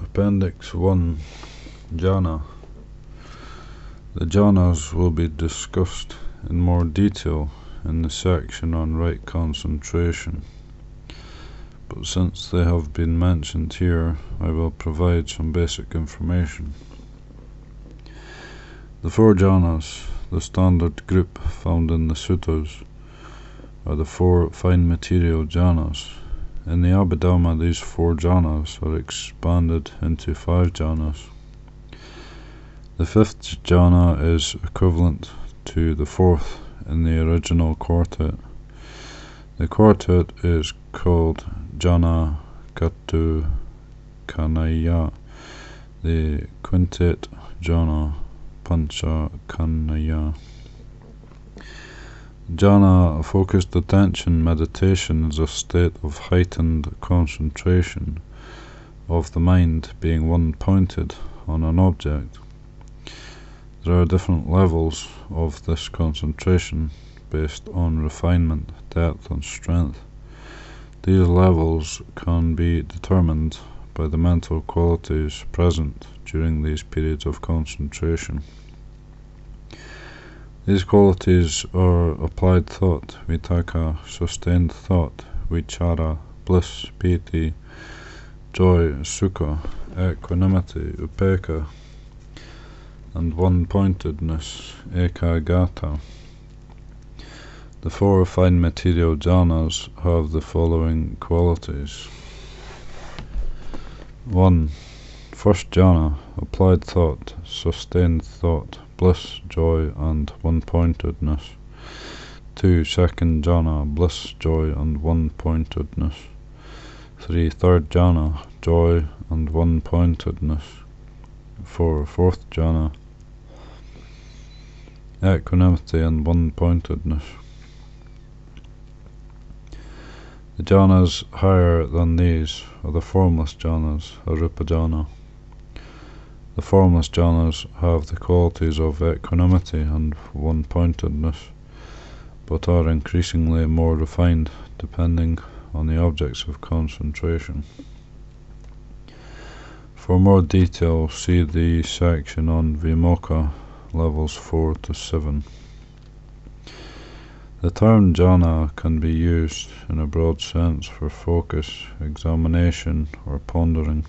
Appendix 1. Jhana. The jhanas will be discussed in more detail in the section on right concentration, but since they have been mentioned here, I will provide some basic information. The four jhanas, the standard group found in the suttas, are the four fine material jhanas. In the Abhidhamma, these four jhanas are expanded into 5 jhanas. The 5th jhana is equivalent to the 4th in the original quartet. The quartet is called Jhana Gatu Kanaya, the quintet jhana Pancha Kanaya. Jhana focused attention meditation is a state of heightened concentration of the mind being one-pointed on an object. There are different levels of this concentration based on refinement, depth and strength. These levels can be determined by the mental qualities present during these periods of concentration. These qualities are applied thought, vitaka, sustained thought, vichara, bliss, piti, joy, sukha, equanimity, upekkha, and one-pointedness, ekagata. The 4 fine material jhanas have the following qualities. 1. First jhana, applied thought, sustained thought, bliss, joy, and one-pointedness. 2. Second jhana, bliss, joy, and one-pointedness. 3. Third jhana, joy and one-pointedness. 4. Fourth jhana, equanimity and one-pointedness. The jhanas higher than these are the formless jhanas, arupa jhana. The formless jhanas have the qualities of equanimity and one-pointedness, but are increasingly more refined depending on the objects of concentration. For more detail, see the section on Vimokkha, levels 4 to 7. The term jhana can be used in a broad sense for focus, examination, or pondering.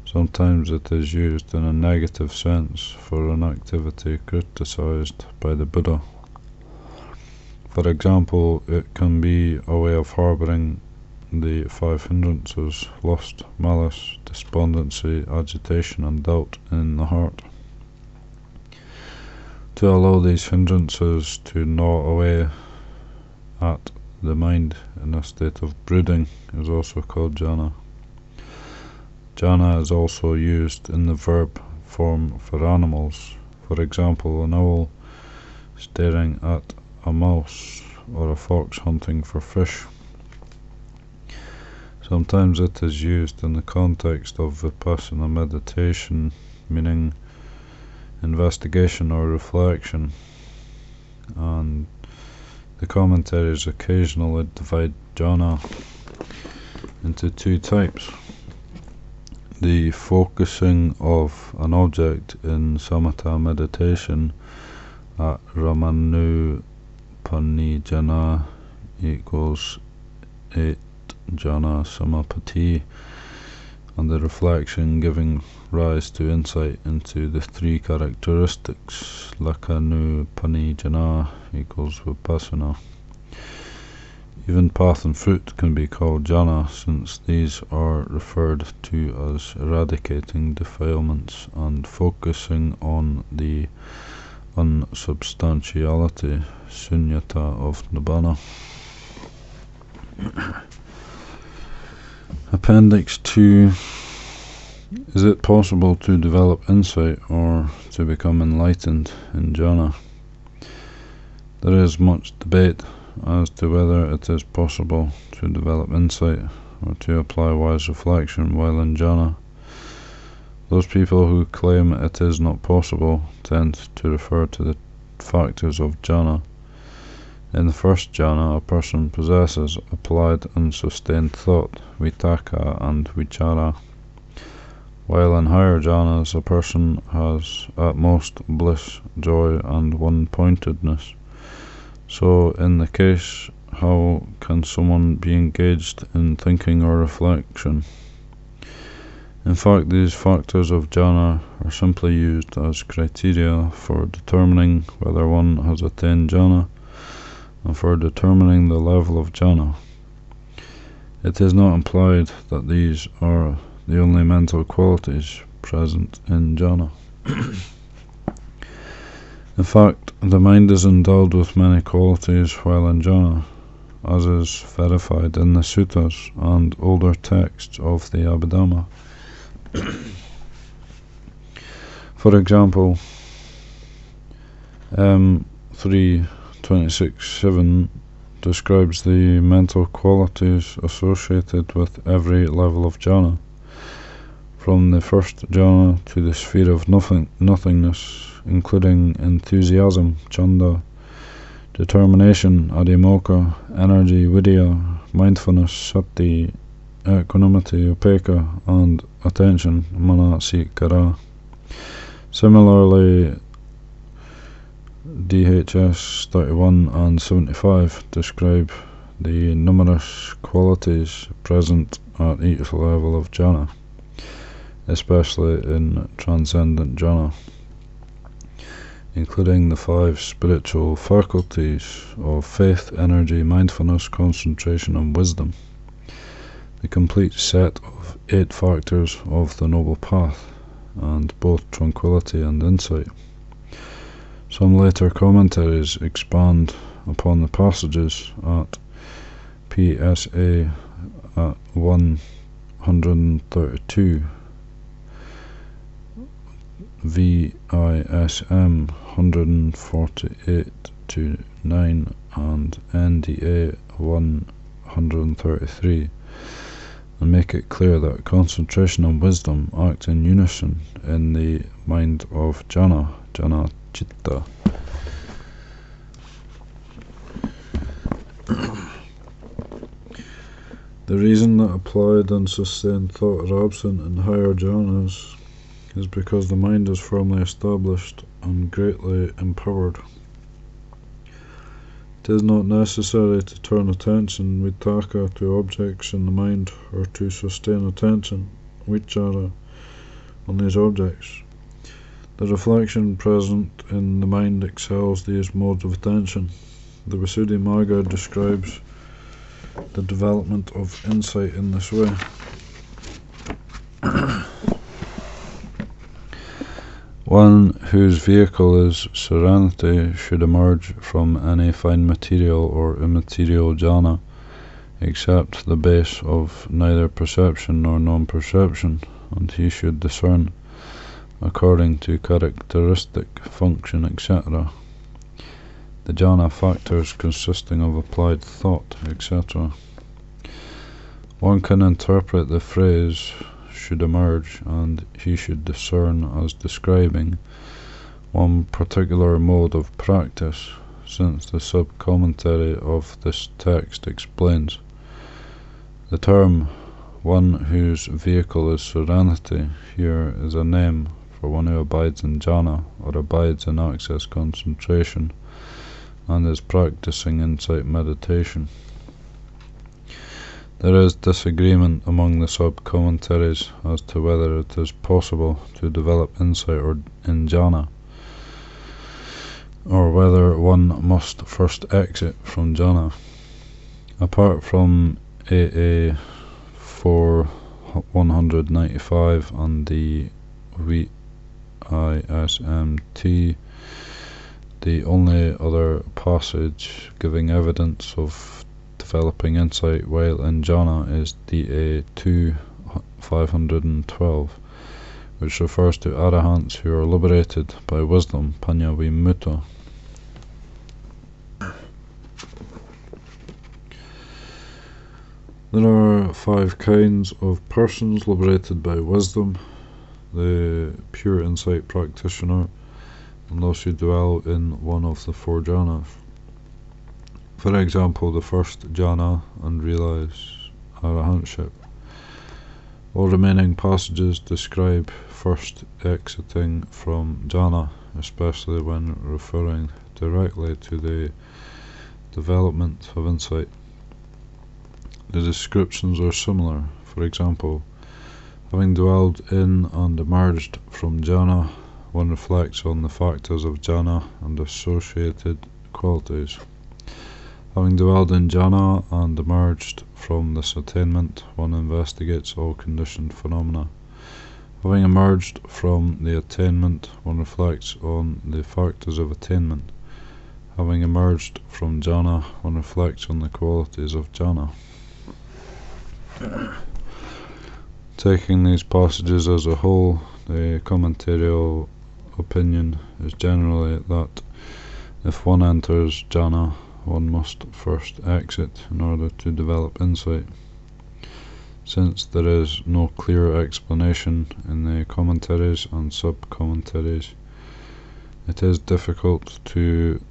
Sometimes it is used in a negative sense for an activity criticized by the Buddha. For example, it can be a way of harboring the 5 hindrances: lust, malice, despondency, agitation, and doubt in the heart. To allow these hindrances to gnaw away at the mind in a state of brooding is also called jhana. Jhana is also used in the verb form for animals. For example, an owl staring at a mouse or a fox hunting for fish. Sometimes it is used in the context of vipassana meditation, meaning investigation or reflection, and the commentaries occasionally divide jhana into 2 types: the focusing of an object in samatha meditation at Ramanupanijana equals 8 jhana samapatti, and the reflection giving rise to insight into the 3 characteristics Lakanupanijana equals vipassana. Even path and fruit can be called jhana, since these are referred to as eradicating defilements and focusing on the unsubstantiality, sunyata, of nibbana. Appendix 2. Is it possible to develop insight or to become enlightened in jhana? There is much debate as to whether it is possible to develop insight or to apply wise reflection while in jhana. Those people who claim it is not possible tend to refer to the factors of jhana. In the first jhana, a person possesses applied and sustained thought, vitaka and vichara. while in higher jhanas a person has at most bliss, joy, and one-pointedness. So in the case, how can someone be engaged in thinking or reflection? In fact, these factors of jhana are simply used as criteria for determining whether one has attained jhana and for determining the level of jhana. It is not implied that these are the only mental qualities present in jhana. In fact, the mind is endowed with many qualities while in jhana, as is verified in the suttas and older texts of the Abhidhamma. For example, 3.26.7 describes the mental qualities associated with every level of jhana, from the first jhana to the sphere of nothingness, including enthusiasm, chanda, determination, adhimokkha, energy, vidya, mindfulness, sati, equanimity, upekkha, and attention, manasikara. Similarly, DHS 31 and 75 describe the numerous qualities present at each level of jhana, especially in transcendent jhana, including the 5 spiritual faculties of faith, energy, mindfulness, concentration, and wisdom, the complete set of 8 factors of the Noble Path, and both tranquility and insight. Some later commentaries expand upon the passages at PSA 132, VISM 148-9, and NDA 133, and make it clear that concentration and wisdom act in unison in the mind of jhana chitta. The reason that applied and sustained thought are absent in higher jhanas is because the mind is firmly established and greatly empowered. It is not necessary to turn attention vitakka to objects in the mind or to sustain attention vichara on these objects. The reflection present in the mind excels these modes of attention. The Visuddhimagga describes the development of insight in this way. One whose vehicle is serenity should emerge from any fine material or immaterial jhana, except the base of neither perception nor non-perception, and he should discern according to characteristic, function, etc., the jhana factors consisting of applied thought, etc. One can interpret the phrase should emerge, and he should discern as describing one particular mode of practice, since the sub-commentary of this text explains. The term one whose vehicle is serenity here is a name for one who abides in jhana or abides in access concentration and is practicing insight meditation. There is disagreement among the sub-commentaries as to whether it is possible to develop insight in jhana, or whether one must first exit from jhana. Apart from AA 495 and the VISMT, the only other passage giving evidence of developing insight while in jhana is DA 512, which refers to arahants who are liberated by wisdom, panya-vimutta. There are 5 kinds of persons liberated by wisdom: the pure insight practitioner, and those who dwell in one of the 4 jhanas. For example, the first jhana and realize arahantship. All remaining passages describe first exiting from jhana, especially when referring directly to the development of insight. The descriptions are similar. For example, having dwelled in and emerged from jhana, one reflects on the factors of jhana and associated qualities. Having dwelled in jhana and emerged from this attainment, one investigates all conditioned phenomena. Having emerged from the attainment, one reflects on the factors of attainment. Having emerged from jhana, one reflects on the qualities of jhana. Taking these passages as a whole, the commentarial opinion is generally that if one enters jhana, one must first exit in order to develop insight. Since there is no clear explanation in the commentaries and sub-commentaries, it is difficult to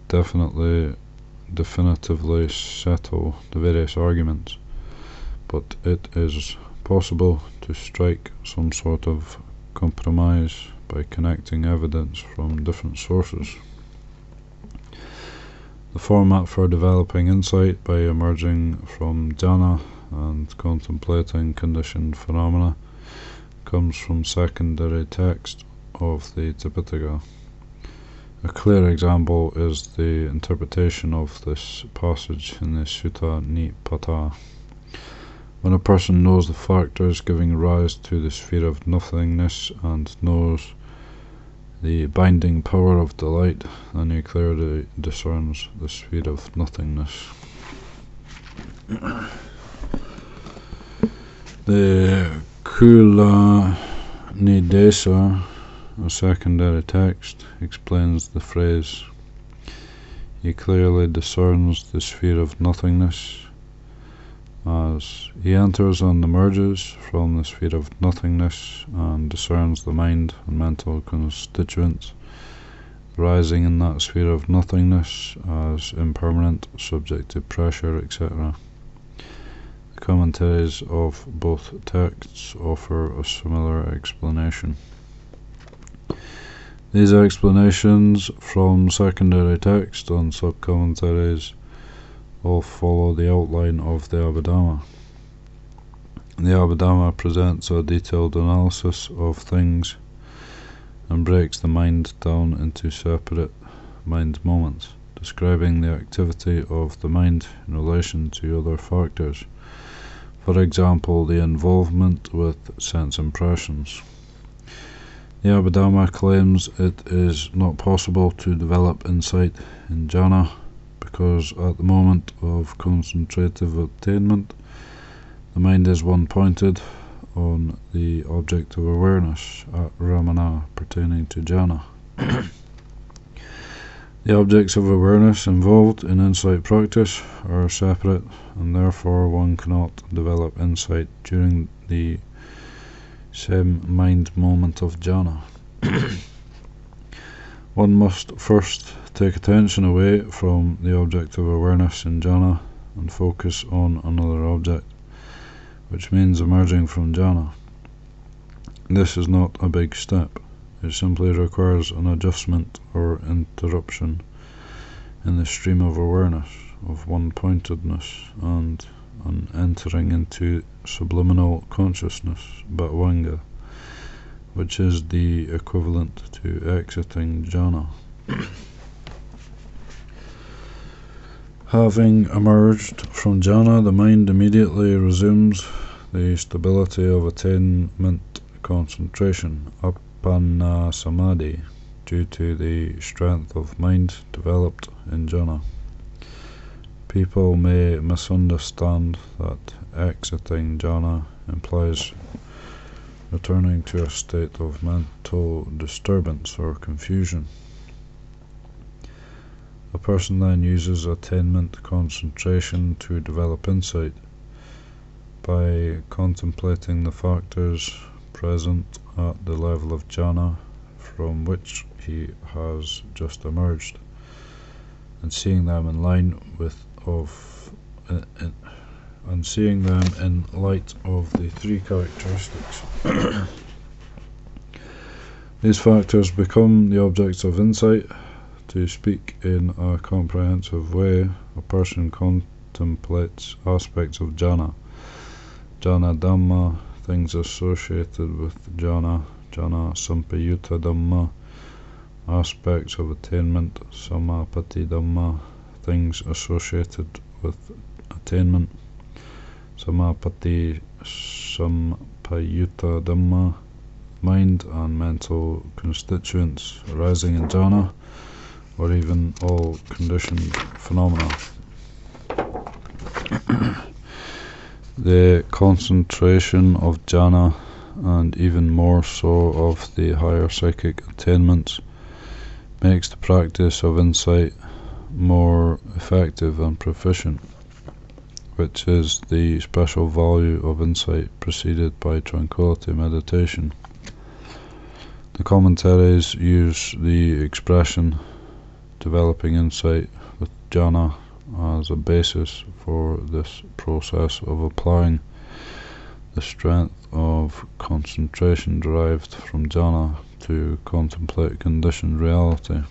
definitively settle the various arguments, but it is possible to strike some sort of compromise by connecting evidence from different sources. The format for developing insight by emerging from jhana and contemplating conditioned phenomena comes from secondary text of the Tipitaka. A clear example is the interpretation of this passage in the Sutta Nipata. When a person knows the factors giving rise to the sphere of nothingness and knows the binding power of delight, then he clearly discerns the sphere of nothingness. The Kula Nidesa, a secondary text, explains the phrase, he clearly discerns the sphere of nothingness, as he enters and emerges from the sphere of nothingness and discerns the mind and mental constituents rising in that sphere of nothingness as impermanent, subject to pressure, etc. The commentaries of both texts offer a similar explanation. These explanations from secondary text and sub-commentaries all follow the outline of the Abhidhamma. The Abhidhamma presents a detailed analysis of things and breaks the mind down into separate mind moments, describing the activity of the mind in relation to other factors. For example, the involvement with sense impressions. The Abhidhamma claims it is not possible to develop insight in jhana because at the moment of concentrative attainment, the mind is one-pointed on the object of awareness at Ramana pertaining to jhana. The objects of awareness involved in insight practice are separate, and therefore one cannot develop insight during the same mind moment of jhana. One must first take attention away from the object of awareness in jhana and focus on another object, which means emerging from jhana. This is not a big step. It simply requires an adjustment or interruption in the stream of awareness, of one-pointedness, and an entering into subliminal consciousness, bhavanga, which is the equivalent to exiting jhana. Having emerged from jhana, the mind immediately resumes the stability of attainment concentration, appanna samadhi, due to the strength of mind developed in jhana. People may misunderstand that exiting jhana implies returning to a state of mental disturbance or confusion. A person then uses attainment concentration to develop insight by contemplating the factors present at the level of jhana from which he has just emerged, and seeing them in line and seeing them in light of the three characteristics. These factors become the objects of insight. To speak in a comprehensive way, a person contemplates aspects of jhana, jhana dhamma, things associated with jhana, jhana sampayutta dhamma, aspects of attainment, samapatti dhamma, things associated with attainment, samapatti sampayutta dhamma, mind and mental constituents arising in jhana, or even all conditioned phenomena. The concentration of jhana, and even more so of the higher psychic attainments, makes the practice of insight more effective and proficient, which is the special value of insight preceded by tranquility meditation. The commentaries use the expression developing insight with jhana as a basis for this process of applying the strength of concentration derived from jhana to contemplate conditioned reality.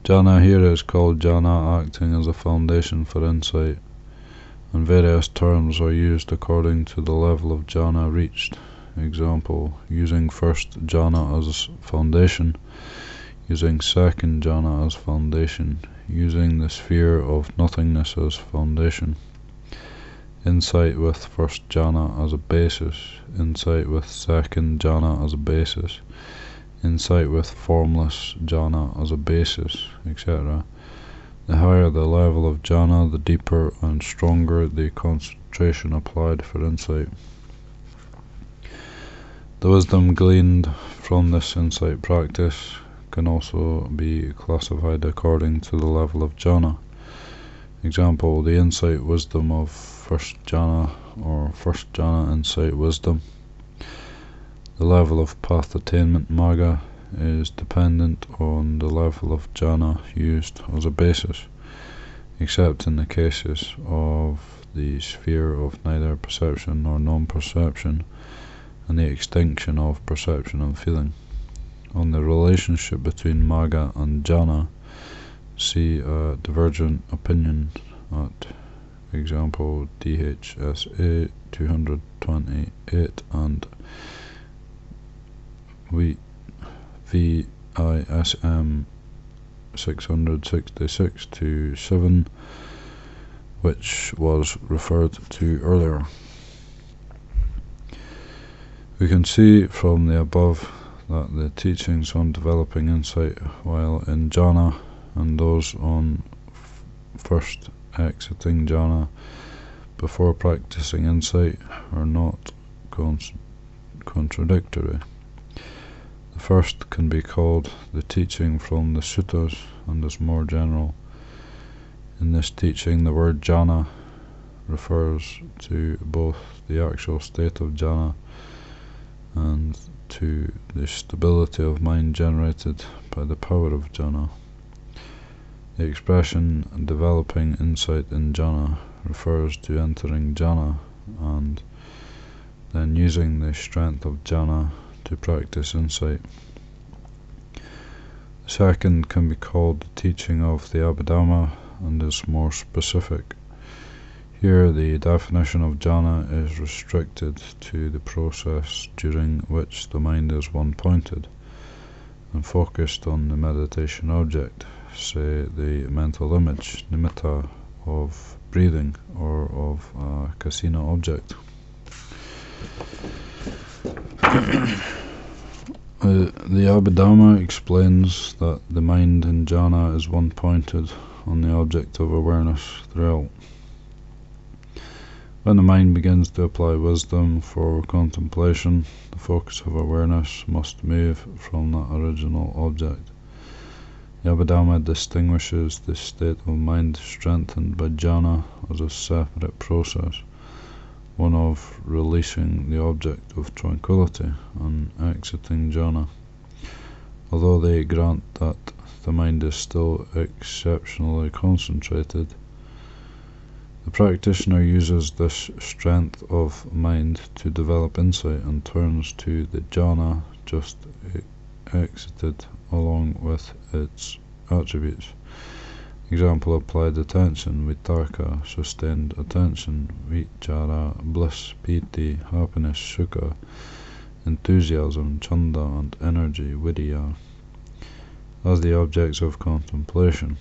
Jhana here is called jhana, acting as a foundation for insight, and various terms are used according to the level of jhana reached. Example, using first jhana as foundation, using second jhana as foundation, using the sphere of nothingness as foundation, insight with first jhana as a basis, insight with second jhana as a basis, insight with formless jhana as a basis, etc. The higher the level of jhana, the deeper and stronger the concentration applied for insight. The wisdom gleaned from this insight practice can also be classified according to the level of jhana. Example, the insight wisdom of first jhana, or first jhana insight wisdom. The level of path attainment magga is dependent on the level of jhana used as a basis, except in the cases of the sphere of neither perception nor non-perception, and the extinction of perception and feeling. On the relationship between magga and jhana, see a divergent opinion at example DHSA 228 and VISM 666-7, which was referred to earlier. We can see from the above that the teachings on developing insight while in jhana and those on first exiting jhana before practicing insight are not contradictory. The first can be called the teaching from the suttas and is more general. In this teaching, the word jhana refers to both the actual state of jhana and to the stability of mind generated by the power of jhana. The expression developing insight in jhana refers to entering jhana and then using the strength of jhana to practice insight. The second can be called the teaching of the Abhidhamma and is more specific. Here the definition of jhana is restricted to the process during which the mind is one-pointed and focused on the meditation object, say the mental image, nimitta, of breathing or of a kasina object. The Abhidhamma explains that the mind in jhana is one-pointed on the object of awareness throughout. When the mind begins to apply wisdom for contemplation, the focus of awareness must move from that original object. The Abhidhamma distinguishes the state of mind strengthened by jhana as a separate process, one of releasing the object of tranquility and exiting jhana. Although they grant that the mind is still exceptionally concentrated, The practitioner uses this strength of mind to develop insight and turns to the jhana just exited along with its attributes. Example: applied attention, vitarka, sustained attention, vichara, bliss, piti, happiness, sukha, enthusiasm, chanda, and energy, vidya, as the objects of contemplation.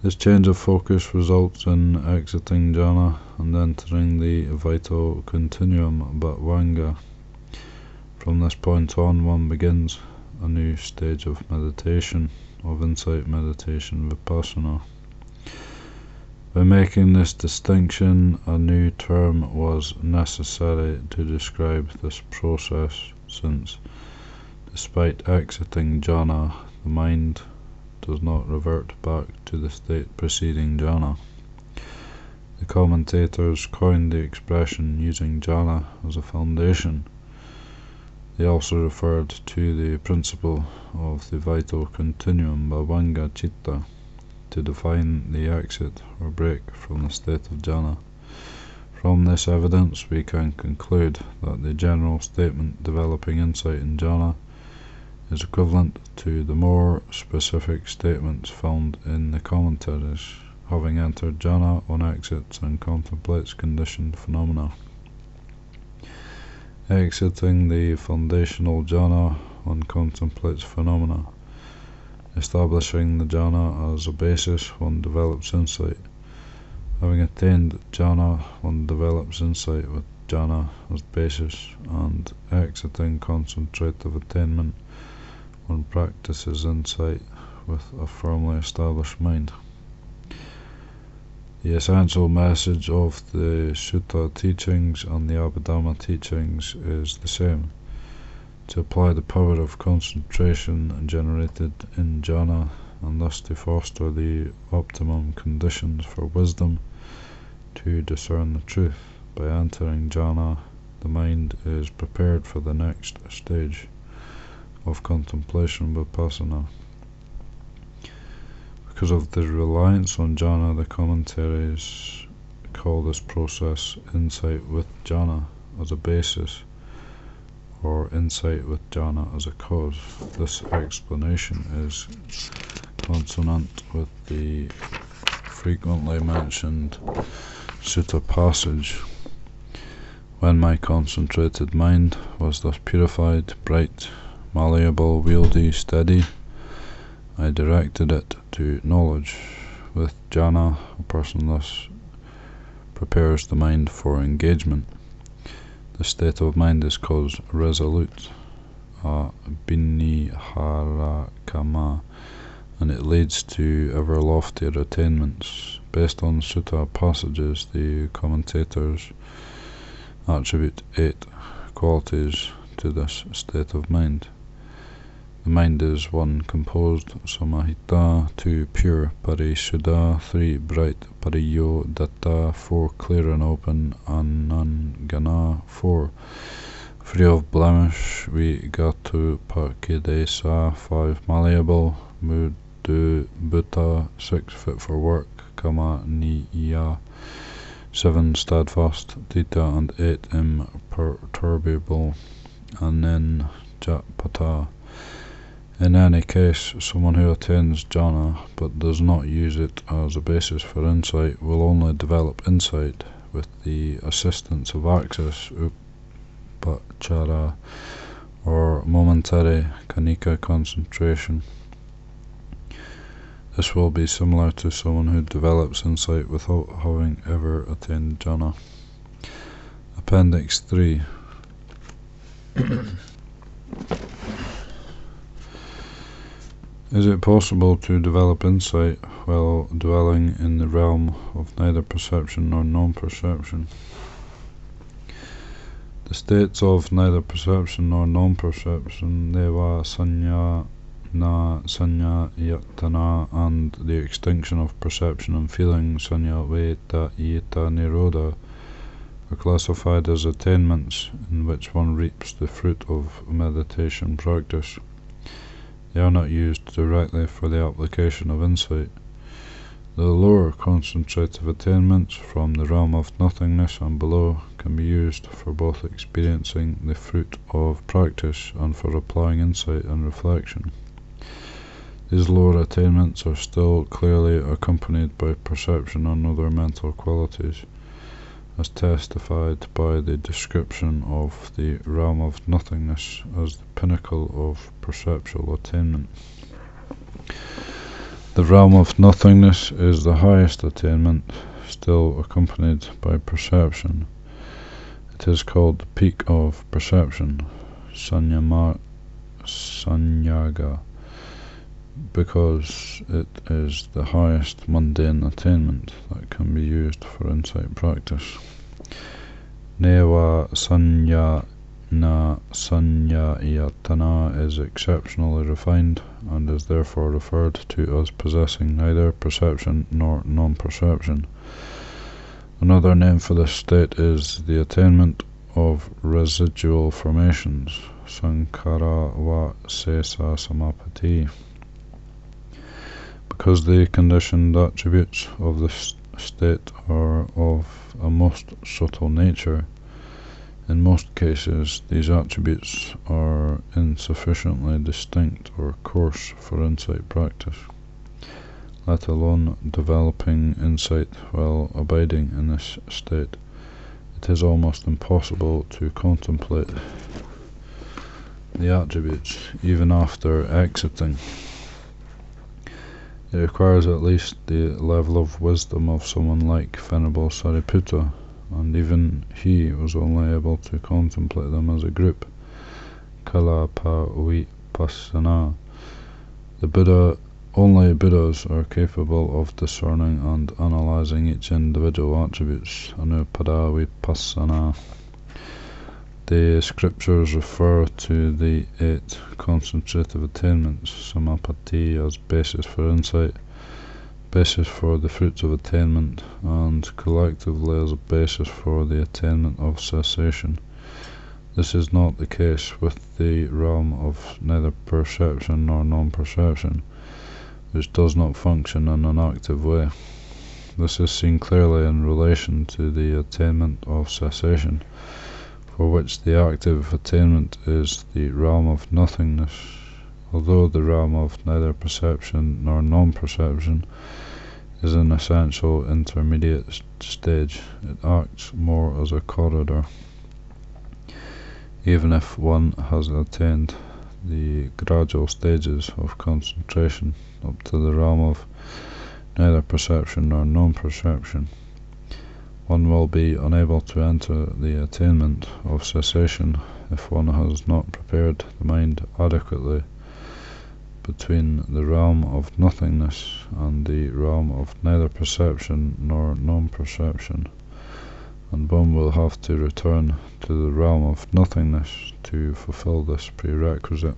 This change of focus results in exiting jhana and entering the vital continuum bhavanga. From this point on, one begins a new stage of meditation, of insight meditation, vipassana. By making this distinction, a new term was necessary to describe this process, since, despite exiting jhana, the mind does not revert back to the state preceding jhana. The commentators coined the expression using jhana as a foundation. They also referred to the principle of the vital continuum, bhavanga citta, to define the exit or break from the state of jhana. From this evidence, we can conclude that the general statement developing insight in jhana is equivalent to the more specific statements found in the commentaries. Having entered jhana, one exits and contemplates conditioned phenomena. Exiting the foundational jhana, one contemplates phenomena. Establishing the jhana as a basis, one develops insight. Having attained jhana, one develops insight with jhana as basis, and exiting concentrative attainment, one practices insight with a firmly established mind. The essential message of the Sutta teachings and the Abhidhamma teachings is the same: to apply the power of concentration generated in jhana, and thus to foster the optimum conditions for wisdom to discern the truth. By entering jhana, the mind is prepared for the next stage of contemplation, vipassana. Because of the reliance on jhana, the commentaries call this process insight with jhana as a basis, or insight with jhana as a cause. This explanation is consonant with the frequently mentioned sutta passage: when my concentrated mind was thus purified, bright, malleable, wieldy, steady, I directed it to knowledge. With jhana, a person thus prepares the mind for engagement. The state of mind is called resolute, biniharakama, and it leads to ever loftier attainments. Based on sutta passages, the commentators attribute 8 qualities to this state of mind. The mind is 1. Composed, samahita; 2. Pure, parisuddha; 3. Bright, pariyodata; 4. Clear and open, anangana; 4. Free of blemish, vigatu pakidesa; 5. Malleable, mudu bhuta; 6. Fit for work, kama niya; 7. Steadfast, tita; and 8. Imperturbable, anenjapata. In any case, someone who attains jhana but does not use it as a basis for insight will only develop insight with the assistance of access, upachara, or momentary kanika concentration. This will be similar to someone who develops insight without having ever attained jhana. Appendix 3. Is it possible to develop insight while dwelling in the realm of neither perception nor non-perception? The states of neither perception nor non-perception, deva sanya, na sanya yatana, and the extinction of perception and feeling, sanya veta yeta nirodha, are classified as attainments in which one reaps the fruit of meditation practice. They are not used directly for the application of insight. The lower concentrative attainments from the realm of nothingness and below can be used for both experiencing the fruit of practice and for applying insight and reflection. These lower attainments are still clearly accompanied by perception and other mental qualities, as testified by the description of the realm of nothingness as the pinnacle of perceptual attainment. The realm of nothingness is the highest attainment, still accompanied by perception. It is called the peak of perception, sanyaga, because it is the highest mundane attainment that can be used for insight practice. Neva sanyayatana is exceptionally refined and is therefore referred to as possessing neither perception nor non-perception. Another name for this state is the attainment of residual formations, sankhara va sesa samapati. Because the conditioned attributes of this state are of a most subtle nature, in most cases these attributes are insufficiently distinct or coarse for insight practice, let alone developing insight while abiding in this state. It is almost impossible to contemplate the attributes even after exiting. It requires at least the level of wisdom of someone like Venerable Sariputta, and even he was only able to contemplate them as a group. Kalapa vipassana. Only Buddhas are capable of discerning and analyzing each individual attributes. Anupada vipassana. The scriptures refer to the 8 concentrative attainments, samapati, as basis for insight, basis for the fruits of attainment, and collectively as a basis for the attainment of cessation. This is not the case with the realm of neither perception nor non-perception, which does not function in an active way. This is seen clearly in relation to the attainment of cessation, for which the active attainment is the realm of nothingness. Although the realm of neither perception nor non-perception is an essential intermediate stage, it acts more as a corridor. Even if one has attained the gradual stages of concentration up to the realm of neither perception nor non-perception, one will be unable to enter the attainment of cessation if one has not prepared the mind adequately between the realm of nothingness and the realm of neither perception nor non-perception, and one will have to return to the realm of nothingness to fulfill this prerequisite.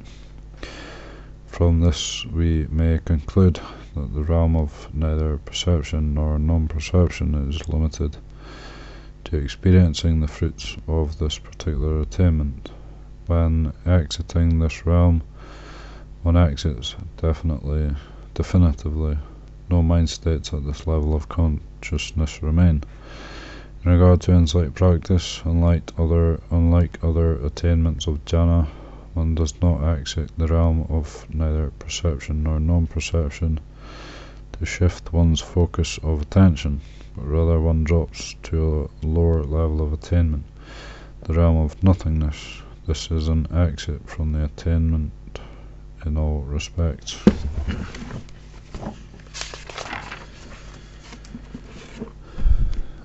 From this we may conclude that the realm of neither perception nor non-perception is limited to experiencing the fruits of this particular attainment. When exiting this realm, one exits definitively. No mind states at this level of consciousness remain. In regard to insight practice, unlike other attainments of jhana, one does not exit the realm of neither perception nor non-perception to shift one's focus of attention, but rather one drops to a lower level of attainment, the realm of nothingness. This is an exit from the attainment in all respects.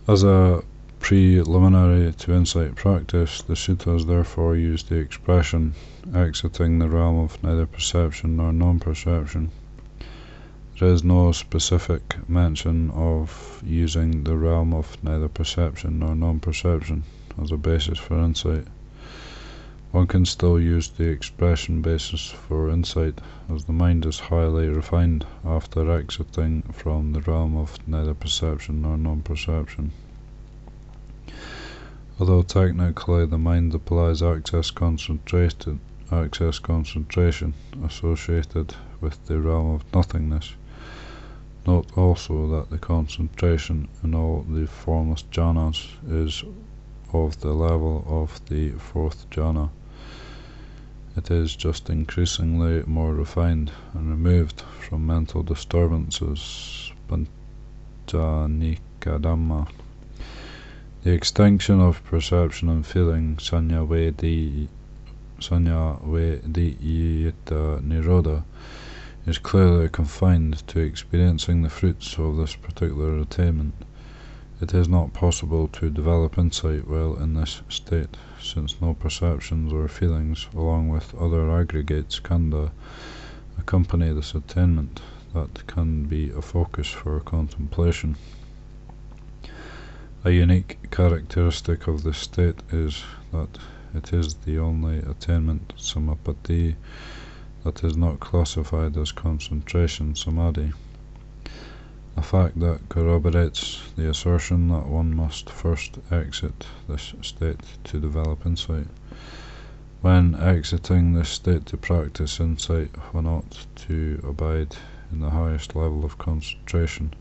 As a preliminary to insight practice, the suttas therefore use the expression exiting the realm of neither perception nor non-perception. There is no specific mention of using the realm of neither perception nor non-perception as a basis for insight. One can still use the expression basis for insight, as the mind is highly refined after exiting from the realm of neither perception nor non-perception. Although technically the mind applies access concentration associated with the realm of nothingness, Note also that the concentration in all the formless jhanas is of the level of the fourth jhana. It is just increasingly more refined and removed from mental disturbances, panchanikadhamma. The extinction of perception and feeling, sanya vediyita nirodha, is clearly confined to experiencing the fruits of this particular attainment. It is not possible to develop insight while in this state, since no perceptions or feelings, along with other aggregates, khandha, accompany this attainment that can be a focus for contemplation. A unique characteristic of this state is that it is the only attainment, samapatti, that is not classified as concentration samadhi, a fact that corroborates the assertion that one must first exit this state to develop insight. When exiting this state to practice insight, one ought to abide in the highest level of concentration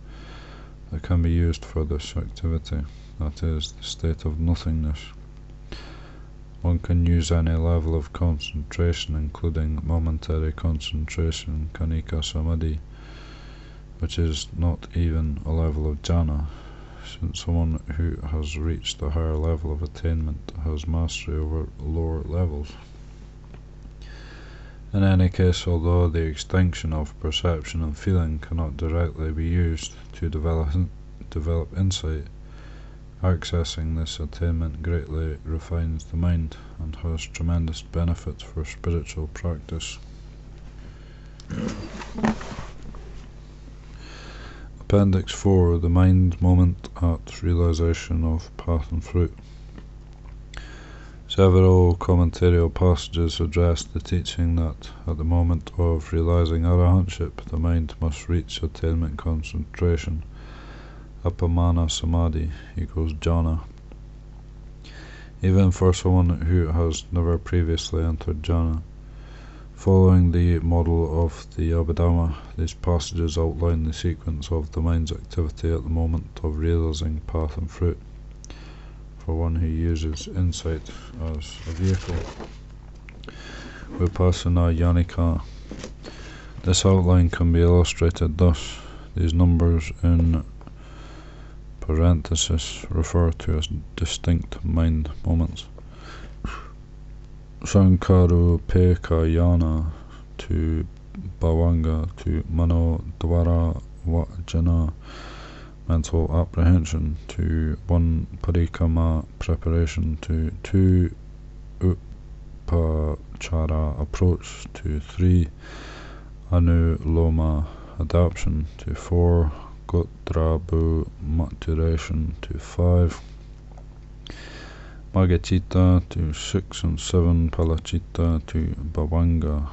that can be used for this activity, that is, the state of nothingness. One can use any level of concentration, including momentary concentration, kanika samadhi, which is not even a level of jhana, since someone who has reached a higher level of attainment has mastery over lower levels. In any case, although the extinction of perception and feeling cannot directly be used to develop insight, accessing this attainment greatly refines the mind and has tremendous benefits for spiritual practice. Appendix 4. The mind moment at realization of path and fruit. Several commentarial passages address the teaching that at the moment of realizing arahantship, the mind must reach attainment concentration, appamana samadhi equals jhana. Even for someone who has never previously entered jhana, following the model of the Abhidhamma, these passages outline the sequence of the mind's activity at the moment of realizing path and fruit, for one who uses insight as a vehicle. Vipassana yanika. This outline can be illustrated thus. These numbers in parenthesis refer to as distinct mind moments. Sankaru Pekayana to Bhavanga to Mano Dvara Vajana, mental apprehension, to 1 Parikama preparation, to 2 Upachara approach, to 3 Anuloma adaptation, to 4 Gotrabhu maturation, to 5 Magacita, to 6 and 7 Palachita to Bhavanga.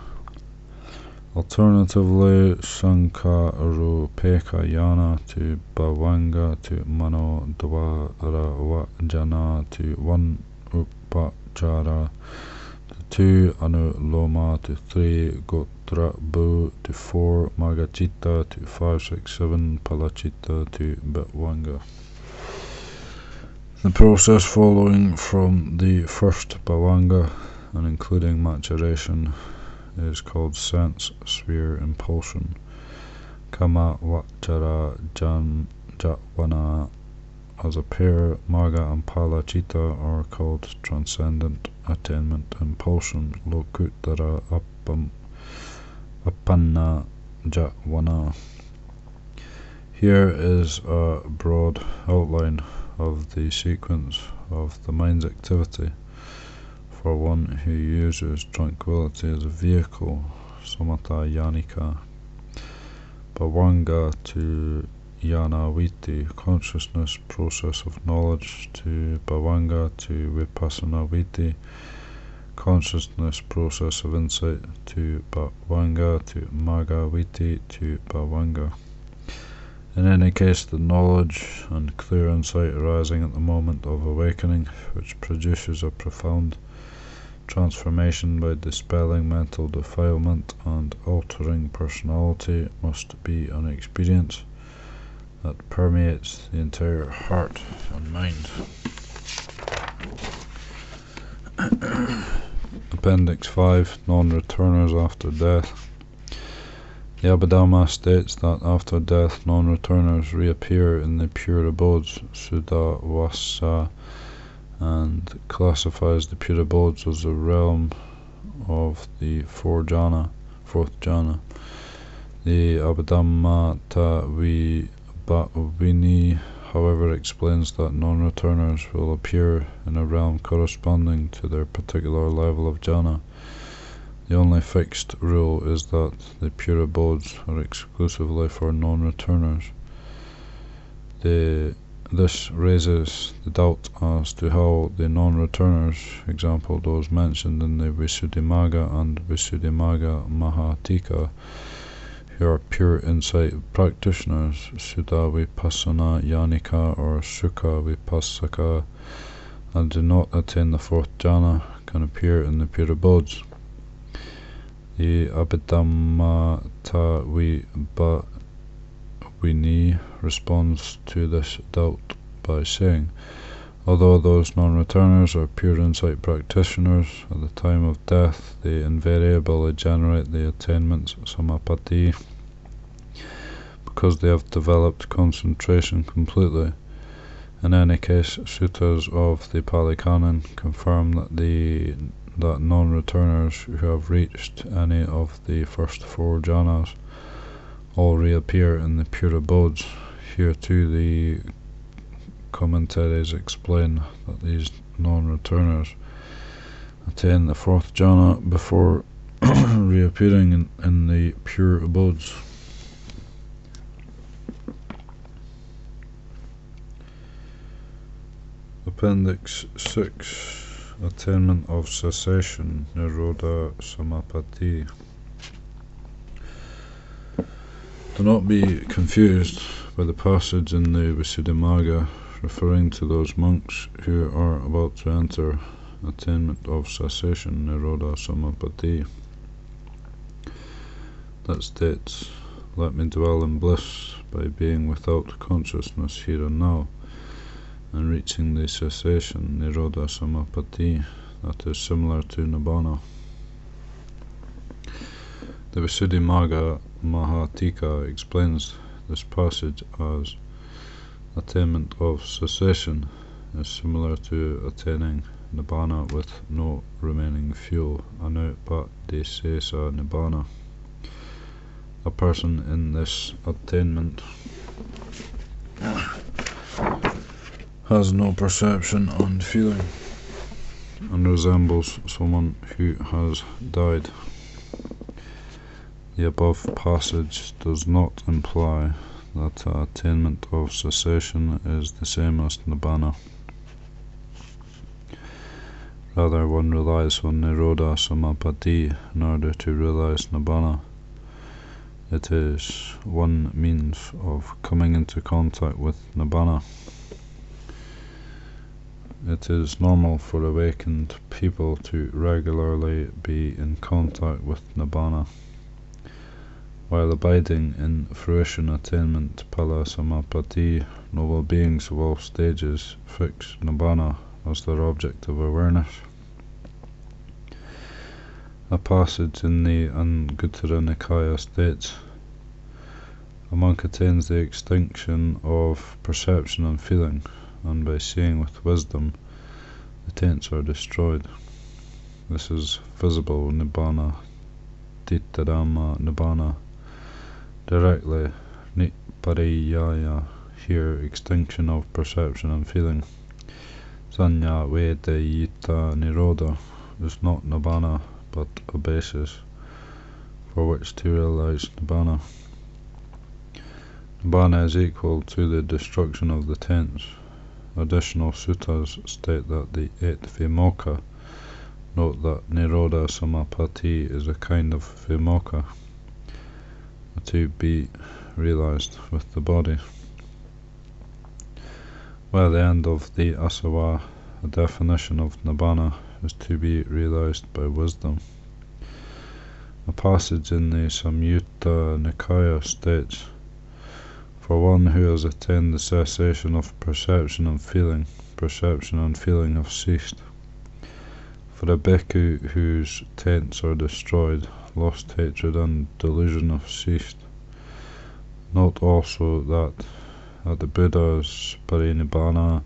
Alternatively, Sankarupekayana to Bhavanga to Mano Dvara Vajana, to 1 Upachara, to 2 Anuloma, to 3 Gotrabhu, to 4 Magacita, to 5, 6, 7 Palachita to Bhavanga. The process following from the first Bhavanga and including maturation is called sense sphere impulsion. Kama Vachara Jatwana. As a pair, Maga and Palachita are called transcendent attainment impulsion. Lokuttara Appanna Jatwana. Here is a broad outline of the sequence of the mind's activity for one who uses tranquility as a vehicle, samatha yanika. Bhavanga to yanaviti, consciousness process of knowledge, to Bhavanga to vipassana viti, consciousness process of insight, to Bhavanga to magga viti, to Bhavanga. In any case, the knowledge and clear insight arising at the moment of awakening, which produces a profound transformation by dispelling mental defilement and altering personality, must be an experience that permeates the entire heart and mind. Appendix 5. Non-returners after death. The Abhidhamma states that after death non-returners reappear in the pure abodes, Suddhavasa, and classifies the pure abodes as a realm of the fourth jhana. The Abhidhamma-vini, however, explains that non-returners will appear in a realm corresponding to their particular level of jhana. The only fixed rule is that the pure abodes are exclusively for non-returners. This raises the doubt as to how the non-returners, example those mentioned in the Visuddhimagga and Visuddhimagga Mahatika, who are pure insight practitioners, Sudha Vipassana Yanika or Sukha Vipassaka, and do not attain the fourth jhana, can appear in the pure abodes. The Abhidhamma-vini responds to this doubt by saying, although those non-returners are pure insight practitioners, at the time of death they invariably generate the attainments samapatti, because they have developed concentration completely. In any case, suttas of the Pali Canon confirm that non-returners who have reached any of the first four jhanas all reappear in the pure abodes. Here too the commentaries explain that these non-returners attain the fourth jhana before reappearing in the pure abodes. Appendix 6. Attainment of cessation, Nirodha Samapatti. Do not be confused by the passage in the Visuddhimagga referring to those monks who are about to enter attainment of cessation, Nirodha Samapatti, that states, let me dwell in bliss by being without consciousness here and now, and reaching the cessation, Nirodha Samapatti, that is similar to Nibbana. The Visuddhimagga Mahatika explains this passage as attainment of cessation is similar to attaining Nibbana with no remaining fuel, Anupadesesa Nibbana. A person in this attainment has no perception and feeling, and resembles someone who has died. The above passage does not imply that attainment of cessation is the same as Nibbana. Rather, one relies on Nirodha Samapatti in order to realize Nibbana. It is one means of coming into contact with Nibbana. It is normal for awakened people to regularly be in contact with Nibbana. While abiding in fruition attainment Pala Samapatti, noble beings of all stages fix Nibbana as their object of awareness. A passage in the Anguttara Nikaya states, a monk attains the extinction of perception and feeling, and by seeing with wisdom the taints are destroyed. This is visible Nibbana, Dittadhamma Nibbana, directly Nipariyaya, here extinction of perception and feeling. Sanya Vedayita Nirodha is not Nibbana but a basis for which to realize Nibbana. Nibbana is equal to the destruction of the taints. Additional suttas state that the 8th Vimokkha, note that Nirodha Samapatti is a kind of Vimokkha to be realized with the body, while the end of the Asava, a definition of Nibbana, is to be realized by wisdom. A passage in the Samyutta Nikaya states, For one who has attained the cessation of perception and feeling have ceased. For a bhikkhu whose tents are destroyed, lust, hatred, and delusion have ceased. Note also that at the Buddha's parinibbana,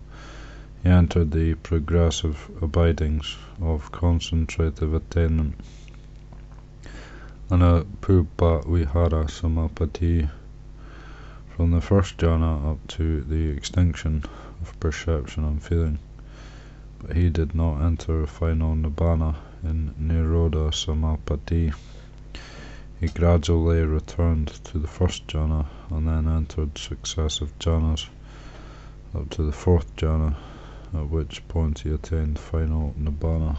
he entered the progressive abidings of concentrative attainment. Anapubha vihara samapatti, from the first jhana up to the extinction of perception and feeling. But he did not enter final nibbana in nirodha samapatti. He gradually returned to the first jhana and then entered successive jhanas up to the fourth jhana, at which point he attained final nibbana.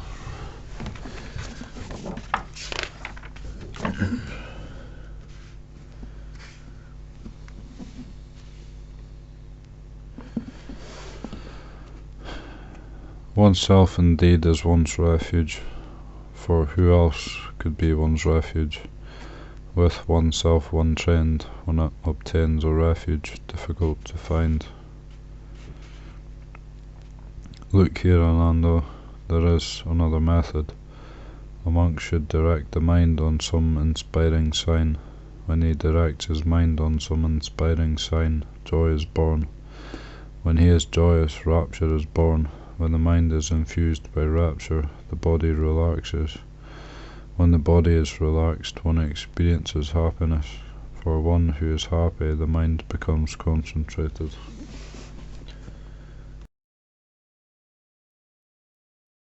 Oneself indeed is one's refuge, for who else could be one's refuge? With oneself untrained, one obtains a refuge difficult to find. Look here, Ananda, there is another method. A monk should direct the mind on some inspiring sign. When he directs his mind on some inspiring sign, joy is born. When he is joyous, rapture is born. When the mind is infused by rapture, the body relaxes. When the body is relaxed, one experiences happiness. For one who is happy, the mind becomes concentrated.